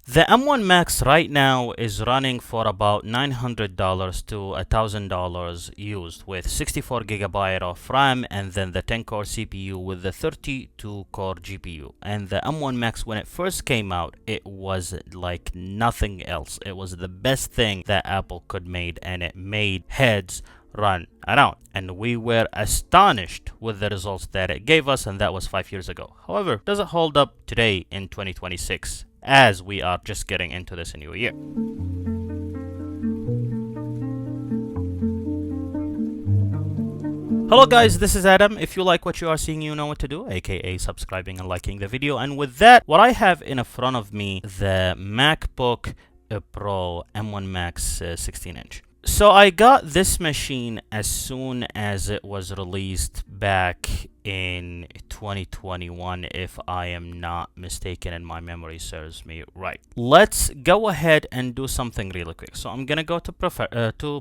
The M1 Max right now is running for about $900 to $1,000 used with 64 GB of RAM and then the 10-core CPU with the 32-core GPU. And the M1 Max, when it first came out, it was like nothing else. It was the best thing that Apple could make, and it made heads run around, and we were astonished with the results that it gave us, and that was 5 years ago. However, does it hold up today in 2026 as we are just getting into this new year? Hello guys, this is Adam. If you like what you are seeing, you know what to do, aka subscribing and liking the video. And with that, what I have in front of me, the MacBook Pro M1 Max 16-inch. So I got this machine as soon as it was released back in 2021, if I am not mistaken and my memory serves me right. Let's go ahead and do something really quick. So I'm gonna go to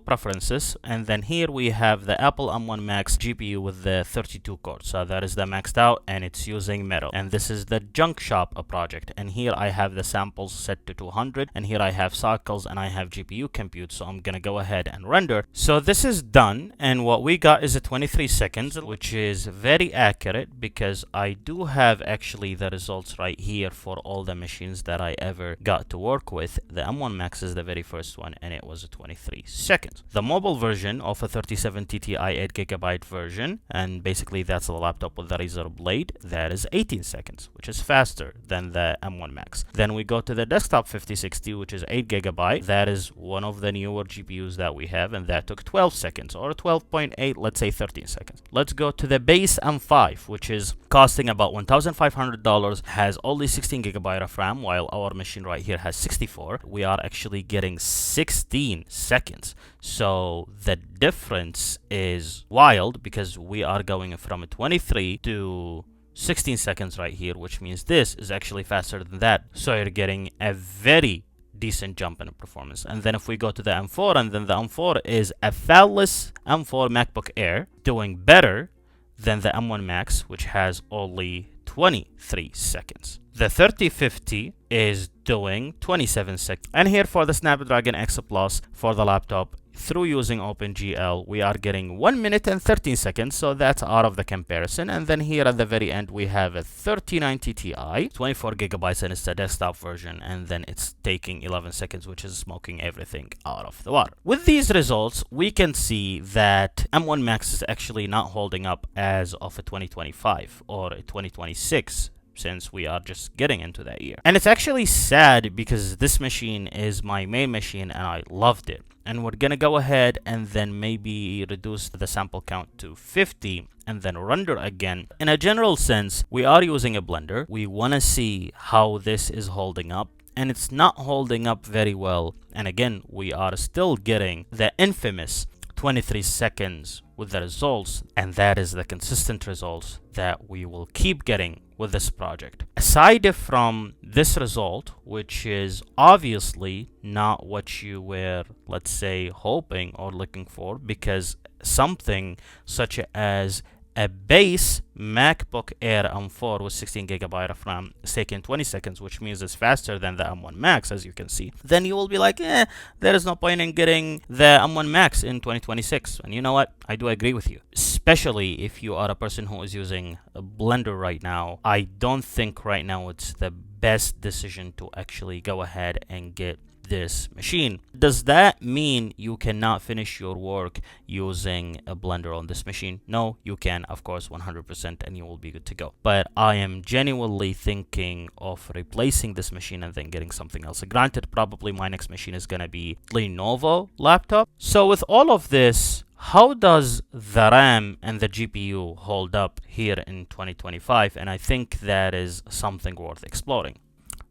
preferences, and then here we have the Apple M1 Max GPU with the 32 cores. So that is the maxed out, and it's using Metal. And this is the Junk Shop project. And here I have the samples set to 200, and here I have cycles, and I have GPU compute. So I'm gonna go ahead and render. So this is done, and what we got is a 23 seconds, which is very accurate because I do have actually the results right here for all the machines that I ever got to work with. The M1 Max is the very first one, and it was a 23 seconds. The mobile version of a 3070 Ti 8GB version, and basically that's the laptop with the Razer Blade, that is 18 seconds, which is faster than the M1 Max. Then we go to the desktop 5060, which is 8GB. That is one of the newer GPUs that we have, and that took 12 seconds, or 12.8, let's say 13 seconds. Let's go to the base M5, which is costing about $1,500, has only 16GB of RAM, while our machine right here has 64. We are actually getting 16 seconds. So the difference is wild because we are going from a 23 to 16 seconds right here, which means this is actually faster than that. So you're getting a very decent jump in performance. And then if we go to the M4, and then the M4 is a fabless M4 MacBook Air, doing better than the M1 Max, which has only 23 seconds. The 3050 is doing 27 seconds. And here for the Snapdragon X Plus for the laptop, through using OpenGL, we are getting 1 minute and 13 seconds, so that's out of the comparison. And then here at the very end, we have a 3090 Ti, 24GB, and it's the desktop version, and then it's taking 11 seconds, which is smoking everything out of the water. With these results, we can see that M1 Max is actually not holding up as of a 2025 or a 2026, since we are just getting into that year. And it's actually sad because this machine is my main machine and I loved it. And we're gonna go ahead and then maybe reduce the sample count to 50 and then render again. In a general sense, we are using a blender. We wanna see how this is holding up, and it's not holding up very well. And again, we are still getting the infamous 23 seconds with the results, and that is the consistent results that we will keep getting with this project. Aside from this result, which is obviously not what you were, let's say, hoping or looking for, because something such as a base MacBook Air M4 with 16GB of RAM is taking 20 seconds, which means it's faster than the M1 Max, as you can see. Then you will be like, there is no point in getting the M1 Max in 2026. And you know what? I do agree with you. Especially if you are a person who is using a blender right now. I don't think right now it's the best decision to actually go ahead and get this machine. Does that mean you cannot finish your work using a blender on this machine? No, you can, of course, 100%, and you will be good to go. But I am genuinely thinking of replacing this machine and then getting something else. Granted, probably my next machine is gonna be Lenovo laptop. So with all of this, how does the RAM and the GPU hold up here in 2025? And I think that is something worth exploring.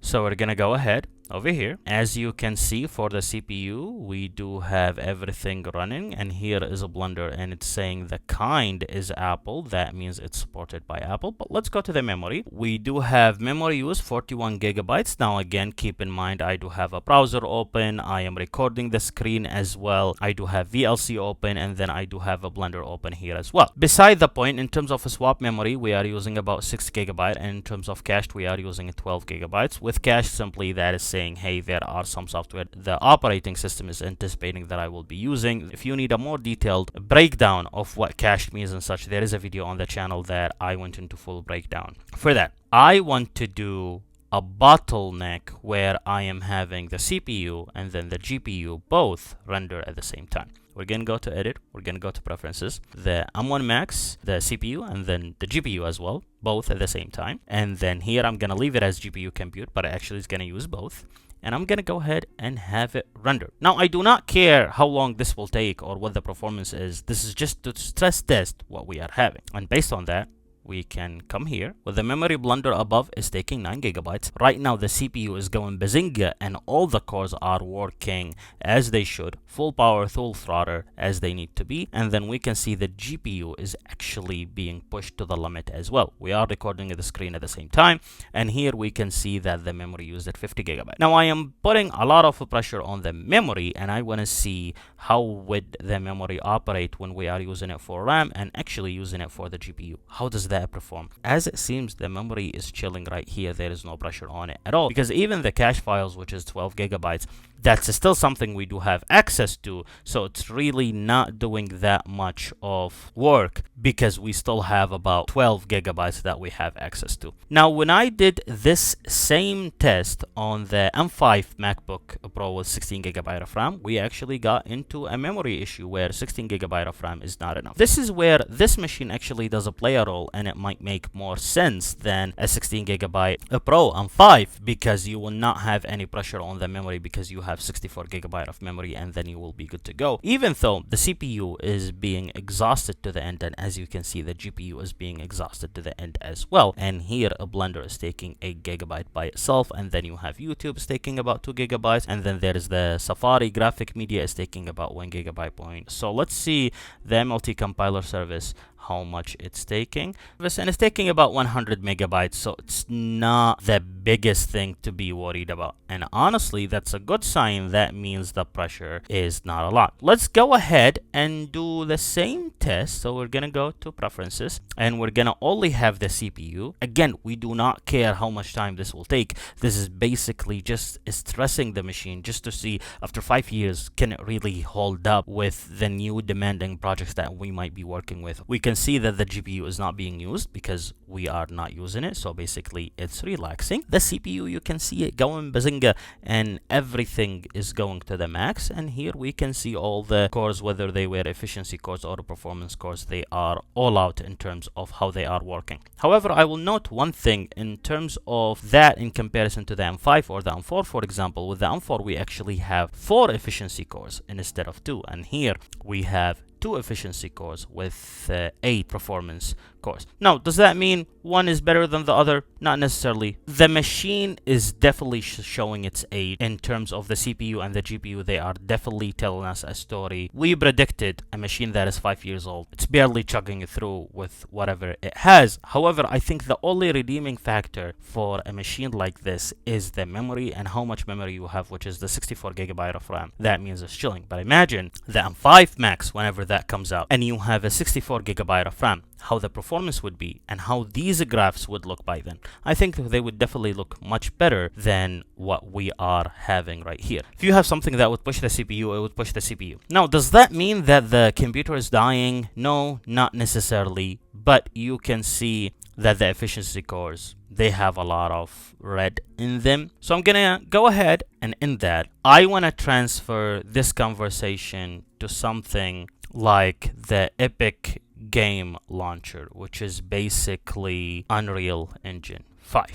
So we're gonna go ahead over here. As you can see, for the CPU, we do have everything running, and here is a blender, and it's saying the kind is Apple. That means it's supported by Apple. But let's go to the memory. We do have memory use 41GB. Now again, keep in mind, I do have a browser open, I am recording the screen as well, I do have VLC open, and then I do have a blender open here as well. Beside the point, in terms of a swap memory, we are using about 6GB, and in terms of cached, we are using 12GB. With cache, simply that is saying saying, hey, there are some software the operating system is anticipating that I will be using. If you need a more detailed breakdown of what cached means and such, there is a video on the channel that I went into full breakdown. For that, I want to do a bottleneck where I am having the CPU and then the GPU both render at the same time. We're going to go to edit, we're going to go to preferences, the M1 Max, the CPU, and then the GPU as well, both at the same time. And then here I'm going to leave it as GPU compute, but actually it's going to use both. And I'm going to go ahead and have it render. Now, I do not care how long this will take or what the performance is. This is just to stress test what we are having. And based on that, we can come here with the memory blender above is taking 9 gigabytes. Right now the CPU is going bazinga and all the cores are working as they should, full power, full throttle as they need to be. And then we can see the GPU is actually being pushed to the limit as well. We are recording at the screen at the same time, and here we can see that the memory used at 50 gigabytes. Now I am putting a lot of pressure on the memory, and I want to see how would the memory operate when we are using it for RAM and actually using it for the GPU. How does that perform? As it seems, the memory is chilling right here. There is no pressure on it at all, because even the cache files, which is 12 gigabytes, that's still something we do have access to. So it's really not doing that much of work because we still have about 12 gigabytes that we have access to. Now, when I did this same test on the M5 MacBook Pro with 16 gigabyte of RAM, we actually got into a memory issue where 16 gigabyte of RAM is not enough. This is where this machine actually does play a role, and it might make more sense than a 16 gigabyte Pro M5, because you will not have any pressure on the memory because you have 64 gigabyte of memory, and then you will be good to go. Even though the CPU is being exhausted to the end, and as you can see, the GPU is being exhausted to the end as well. And here a Blender is taking 8 gigabyte by itself, and then you have YouTube is taking about 2 gigabytes, and then there is the Safari graphic media is taking about 1 gigabyte point. So let's see the MLT compiler service, how much it's taking, and it's taking about 100 megabytes, so it's not the biggest thing to be worried about. And honestly, that's a good sign. That means the pressure is not a lot. Let's go ahead and do the same test. So we're gonna go to preferences, and we're gonna only have the CPU. Again, we do not care how much time this will take. This is basically just stressing the machine just to see after 5 years, can it really hold up with the new demanding projects that we might be working with. We can see that the GPU is not being used because we are not using it, so basically it's relaxing. The CPU, you can see it going bazinga, and everything is going to the max. And here we can see all the cores, whether they were efficiency cores or performance cores, they are all out in terms of how they are working. However, I will note one thing in terms of that in comparison to the M5 or the M4, for example. With the M4 we actually have 4 efficiency cores instead of 2, and here we have 2 efficiency cores with 8 performance cores. Now, does that mean one is better than the other? Not necessarily. The machine is definitely showing its age in terms of the CPU and the GPU. They are definitely telling us a story. We predicted a machine that is 5 years old. It's barely chugging through with whatever it has. However, I think the only redeeming factor for a machine like this is the memory and how much memory you have, which is the 64 gigabyte of RAM. That means it's chilling. But imagine the M5 Max, whenever that comes out, and you have a 64 gigabyte of RAM, how the performance would be and how these graphs would look by then. I think they would definitely look much better than what we are having right here. If you have something that would push the CPU, it would push the CPU. Now, does that mean that the computer is dying? No, not necessarily, but you can see that the efficiency cores, they have a lot of red in them. So I'm gonna go ahead and in that, I want to transfer this conversation to something like the Epic game launcher, which is basically Unreal Engine 5.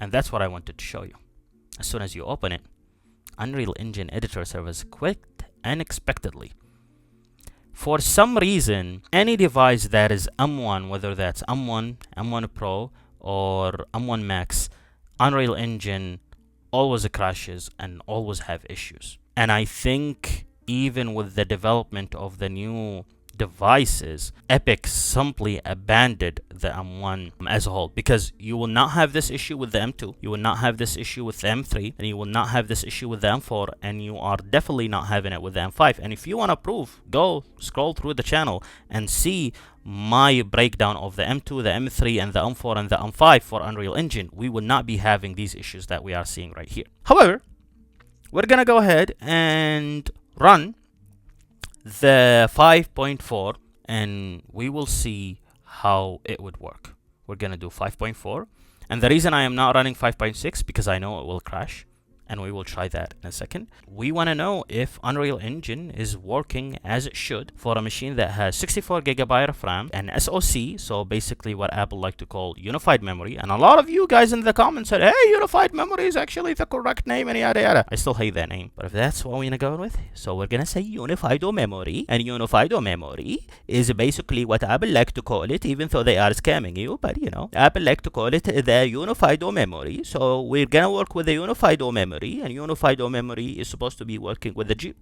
And that's what I wanted to show you. As soon as you open it, Unreal Engine editor service quit unexpectedly. For some reason, any device that is M1, whether that's M1, M1 Pro, or M1 Max, Unreal Engine always crashes and always have issues. And I think even with the development of the new devices, Epic simply abandoned the M1 as a whole, because you will not have this issue with the M2, you will not have this issue with the M3, and you will not have this issue with the M4, and you are definitely not having it with the M5. And if you want to prove, go scroll through the channel and see my breakdown of the M2, the M3, and the M4 and the M5 for Unreal Engine. We will not be having these issues that we are seeing right here. However, we're gonna go ahead and run the 5.4 and we will see how it would work. We're gonna do 5.4, and the reason I am not running 5.6 because I know it will crash, and we will try that in a second. We want to know if Unreal Engine is working as it should for a machine that has 64GB of RAM and SoC, so basically what Apple like to call unified memory. And a lot of you guys in the comments said, hey, unified memory is actually the correct name and yada yada. I still hate that name, but if that's what we're gonna go with, so we're gonna say unified memory, and unified memory is basically what Apple like to call it, even though they are scamming you, but you know, Apple like to call it the unified memory. So we're gonna work with the unified memory, and unified memory is supposed to be working with the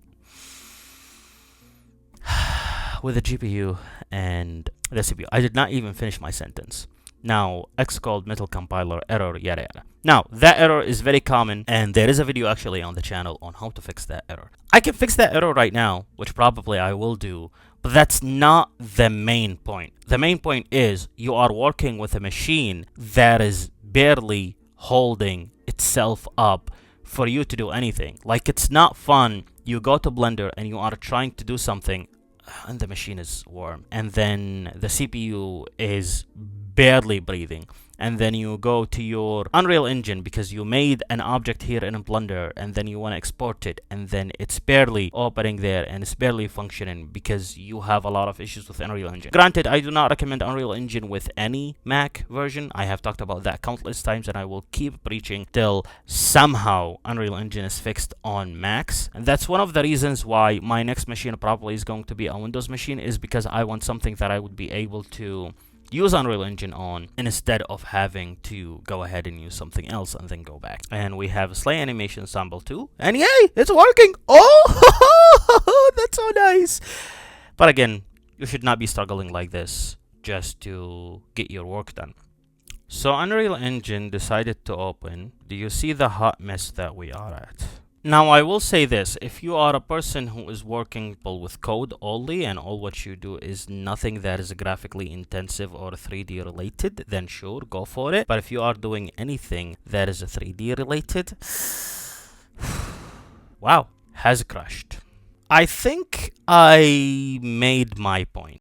with the GPU and the CPU. I did not even finish my sentence. Now, Xcode metal compiler error, yada yada. Now, that error is very common, and there is a video actually on the channel on how to fix that error. I can fix that error right now, which probably I will do, but that's not the main point. The main point is you are working with a machine that is barely holding itself up for you to do anything. Like, it's not fun. You go to Blender and you are trying to do something and the machine is warm, and then the CPU is barely breathing, and then you go to your Unreal Engine because you made an object here in Blender, and then you want to export it, and then it's barely opening there and it's barely functioning because you have a lot of issues with Unreal Engine. Granted, I do not recommend Unreal Engine with any Mac version. I have talked about that countless times, and I will keep preaching till somehow Unreal Engine is fixed on Macs. And that's one of the reasons why my next machine probably is going to be a Windows machine, is because I want something that I would be able to use Unreal Engine on instead of having to go ahead and use something else and then go back. And we have Slay Animation Sample 2, and yay, it's working! Oh, that's so nice! But again, you should not be struggling like this just to get your work done. So Unreal Engine decided to open. Do you see the hot mess that we are at? Now, I will say this, if you are a person who is working with code only and all what you do is nothing that is graphically intensive or 3D related, then sure, go for it. But if you are doing anything that is 3D related, wow, has crashed. I think I made my point.